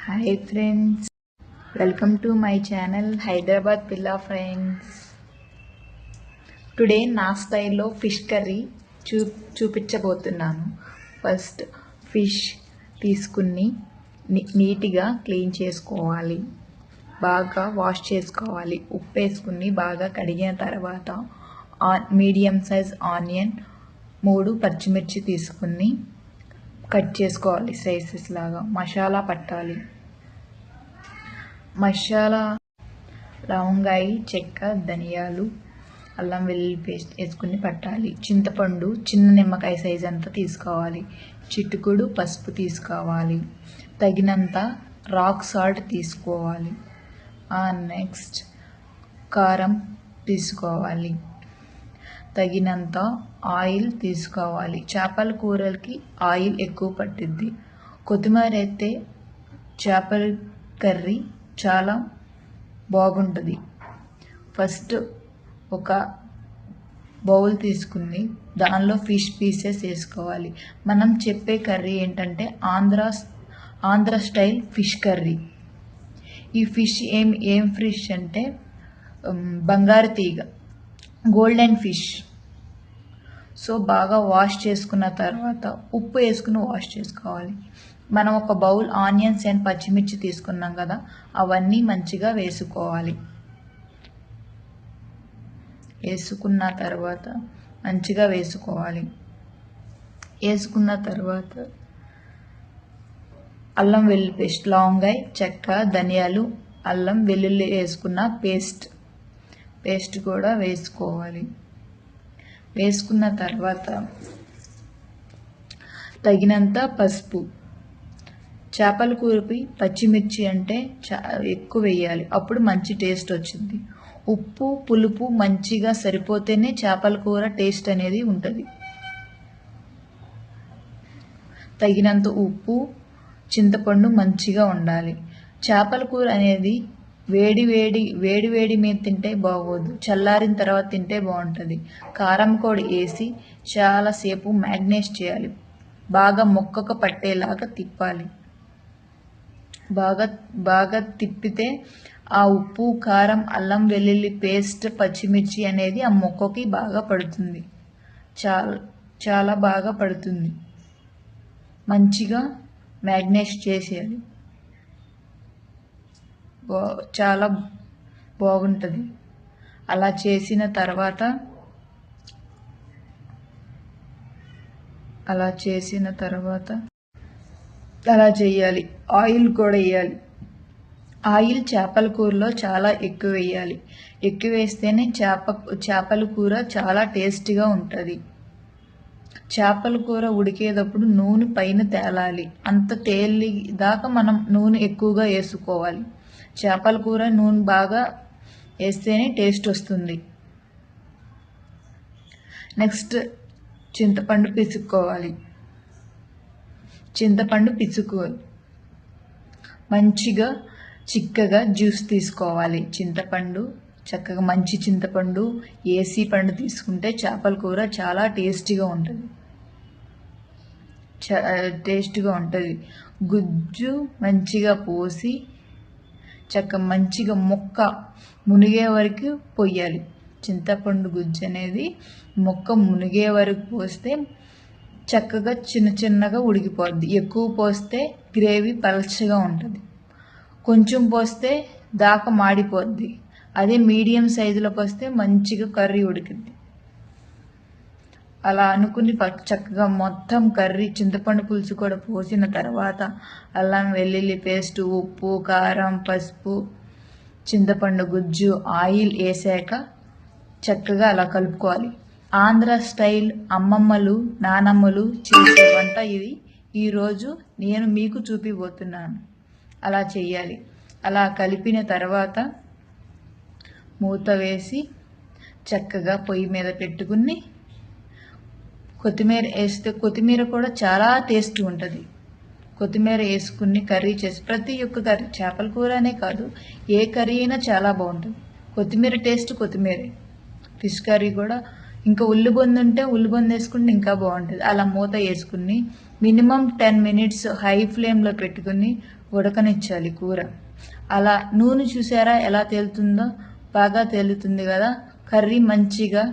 Hi friends, welcome to my channel Hyderabad Pilla Friends. Today నా స్టైల్లో fish curry చూపించబోతున్నాను. First fish తీసుకుని నీట్గా క్లీన్ చేసుకోవాలి, బాగా వాష్ చేసుకోవాలి. ఉప్పు వేసుకుని బాగా కడిగిన తర్వాత మీడియం సైజ్ ఆనియన్ 3 పచ్చిమిర్చి తీసుకుని కట్ చేసుకోవాలి స్లైసెస్ లాగా. మసాలా పట్టాలి. మసాలా లవంగాయి, చెక్క, ధనియాలు, అల్లం వెల్లుల్లి పేస్ట్ వేసుకుని పట్టాలి. చింతపండు చిన్న నిమ్మకాయ సైజ్ అంతా తీసుకోవాలి. చిటుకుడు పసుపు తీసుకోవాలి. తగినంత రాక్ సాల్ట్ తీసుకోవాలి. నెక్స్ట్ కారం తీసుకోవాలి. తగినంత ఆయిల్ తీసుకోవాలి. చేపల కూరలకి ఆయిల్ ఎక్కువ పట్టిద్ది. కొత్తిమీర అయితే చేపల కర్రీ చాలా బాగుంటుంది. ఫస్ట్ ఒక బౌల్ తీసుకుని దానిలో ఫిష్ పీసెస్ వేసుకోవాలి. మనం చెప్పే కర్రీ ఏంటంటే ఆంధ్ర స్టైల్ ఫిష్ కర్రీ. ఈ ఫిష్ ఏం ఫిష్ అంటే బంగారు తీగ, గోల్డెన్ ఫిష్. సో బాగా వాష్ చేసుకున్న తర్వాత ఉప్పు వేసుకుని వాష్ చేసుకోవాలి. మనం ఒక బౌల్ ఆనియన్స్ అండ్ పచ్చిమిర్చి తీసుకున్నాం కదా, అవన్నీ మంచిగా వేసుకోవాలి. వేసుకున్న తర్వాత అల్లం వెల్లుల్లి పేస్ట్, లవంగాయ, చెక్క, ధనియాలు, అల్లం వెల్లుల్లి వేసుకున్న పేస్ట్ కూడా వేసుకోవాలి. వేసుకున్న తర్వాత తగినంత పసుపు. చేపల కూరపై పచ్చిమిర్చి అంటే ఎక్కువ వేయాలి, అప్పుడు మంచి టేస్ట్ వచ్చింది. ఉప్పు పులుపు మంచిగా సరిపోతేనే చేపల కూర టేస్ట్ అనేది ఉంటుంది. తగినంత ఉప్పు, చింతపండు మంచిగా ఉండాలి. చేపల కూర అనేది వేడి మీద తింటే బాగోదు, చల్లారిన తర్వాత తింటే బాగుంటుంది. కారం పొడి వేసి చాలాసేపు మ్యాగ్నేట్ చేయాలి. బాగా ముక్కకు పట్టేలాగా తిప్పాలి. బాగా తిప్పితే ఆ ఉప్పు, కారం, అల్లం వెల్లుల్లి పేస్ట్, పచ్చిమిర్చి అనేది ఆ ముక్కకి బాగా పడుతుంది. చాలా బాగా పడుతుంది. మంచిగా మ్యాగ్నేట్ చేసేయాలి. చాలా బాగుంటుంది. అలా చేసిన తర్వాత అలా చేయాలి. ఆయిల్ కూడా వేయాలి. ఆయిల్ చేపల కూరలో చాలా ఎక్కువ వేయాలి. ఎక్కువ వేస్తేనే చేపల కూర చాలా టేస్టీగా ఉంటుంది. చేపల కూర ఉడికేటప్పుడు నూనె పైన తేలాలి. అంత తేలి దాకా మనం నూనె ఎక్కువగా వేసుకోవాలి. చేపల కూర నూనె బాగా వేస్తేనే టేస్ట్ వస్తుంది. నెక్స్ట్ చింతపండు పిసుకోవాలి. మంచిగా చిక్కగా జ్యూస్ తీసుకోవాలి. చక్కగా మంచి చింతపండు, ఏసీ పండు తీసుకుంటే చేపల కూర చాలా టేస్టీగా ఉంటుంది. గుజ్జు మంచిగా పోసి మంచిగా ముక్క మునిగే వరకు పోయాలి. చింతపండు గుజ్జు అనేది ముక్క మునిగే వరకు పోస్తే చక్కగా చిన్నగా ఉడికిపోద్ది. ఎక్కువ పోస్తే గ్రేవీ పలచగా ఉంటుంది. కొంచెం పోస్తే దాకా మాడిపోద్ది. అదే మీడియం సైజులో పోస్తే మంచిగా కర్రీ ఉడికిద్ది. అలా అనుకుని చక్కగా మొత్తం కర్రీ చింతపండు పులుసు కూడా పోసిన తర్వాత అల్లం వెల్లుల్లి పేస్ట్, ఉప్పు, కారం, పసుపు, చింతపండు గుజ్జు, ఆయిల్ వేసాక చక్కగా అలా కలుపుకోవాలి. ఆంధ్ర స్టైల్ అమ్మమ్మలు, నానమ్మలు చేసే వంట ఇది. ఈరోజు నేను మీకు చూపిపోతున్నాను. అలా చేయాలి. అలా కలిపిన తర్వాత మూత వేసి చక్కగా పొయ్యి మీద పెట్టుకుని కొత్తిమీర వేస్తే, కొత్తిమీర కూడా చాలా టేస్ట్ ఉంటుంది. కొత్తిమీర వేసుకుని కర్రీ చేసి ప్రతి ఒక్క కర్రీ, చేపల కూర అనే కాదు, ఏ కర్రీ అయినా చాలా బాగుంటుంది. కొత్తిమీర టేస్ట్ కొత్తిమీరే. ఫిష్ కర్రీ కూడా ఇంకా ఉల్లిబొందు ఉంటే ఉల్లిబొందు వేసుకుంటే ఇంకా బాగుంటుంది. అలా మూత వేసుకుని మినిమం 10 మినిట్స్ హై ఫ్లేమ్లో పెట్టుకుని ఉడకనిచ్చాలి కూర. అలా నూనె చూసారా ఎలా తేలుతుందో, బాగా తేలుతుంది కదా. కర్రీ మంచిగా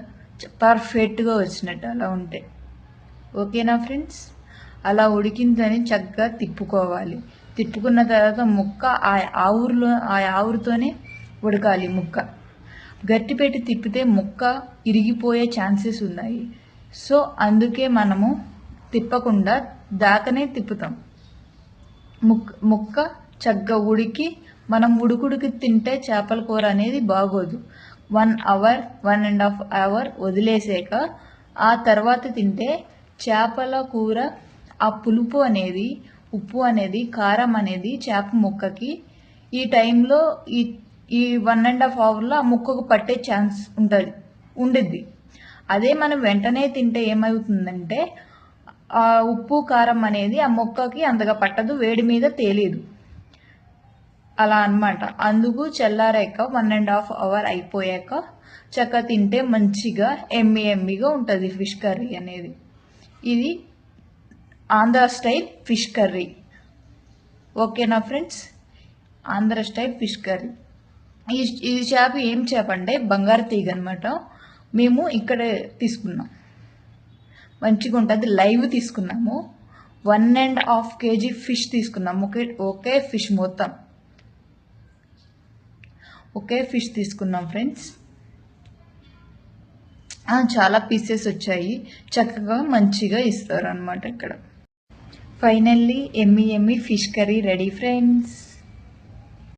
పర్ఫెక్ట్గా వచ్చినట్టు అలా ఉంటే ఓకేనా ఫ్రెండ్స్. అలా ఉడికిందని చక్కగా తిప్పుకోవాలి. తిప్పుకున్న తర్వాత ముక్క ఆ ఆవురితోనే ఉడకాలి. ముక్క గట్టి పెట్టి తిప్పితే ముక్క ఇరిగిపోయే ఛాన్సెస్ ఉన్నాయి. సో అందుకే మనము తిప్పకుండా దాకనే తిప్పుతాం. ముక్క చక్కగా ఉడికి మనం ఉడుకుడికి తింటే చేపల కూర అనేది బాగోదు. 1 అవర్ 1.5 అవర్ వదిలేసాక ఆ తర్వాత తింటే చేపల కూర ఆ పులుపు అనేది, ఉప్పు అనేది, కారం అనేది చేప ముక్కకి ఈ టైంలో ఈ 1.5 అవర్లో ఆ ముక్కకు పట్టే ఛాన్స్ ఉండిద్ది. అదే మనం వెంటనే తింటే ఏమవుతుందంటే ఆ ఉప్పు కారం అనేది ఆ ముక్కకి అంతగా పట్టదు, వేడి మీద తేలిదు అలా అన్నమాట. అందుకు చల్లారాక 1.5 అవర్ అయిపోయాక చక్కగా తింటే మంచిగా ఎమ్మిగా ఉంటుంది ఫిష్ కర్రీ అనేది. ఇది ఆంధ్ర స్టైల్ ఫిష్ కర్రీ. ఓకేనా friends, Andhra style fish curry. ఈ చేప ఏం చేప అంటే బంగారు తీగ అనమాట. మేము ఇక్కడే తీసుకున్నాం, మంచిగా ఉంటుంది. లైవ్ తీసుకున్నాము. 1.5 kg ఫిష్ తీసుకున్నాము. ఒకే ఫిష్ మొత్తం ఒకే ఫిష్ తీసుకున్నాం ఫ్రెండ్స్. చాలా పీసెస్ వచ్చాయి. చక్కగా మంచిగా ఇస్తారు అనమాట ఇక్కడ. ఫైనల్లీ ఎమ్మి ఫిష్ కర్రీ రెడీ ఫ్రెండ్స్.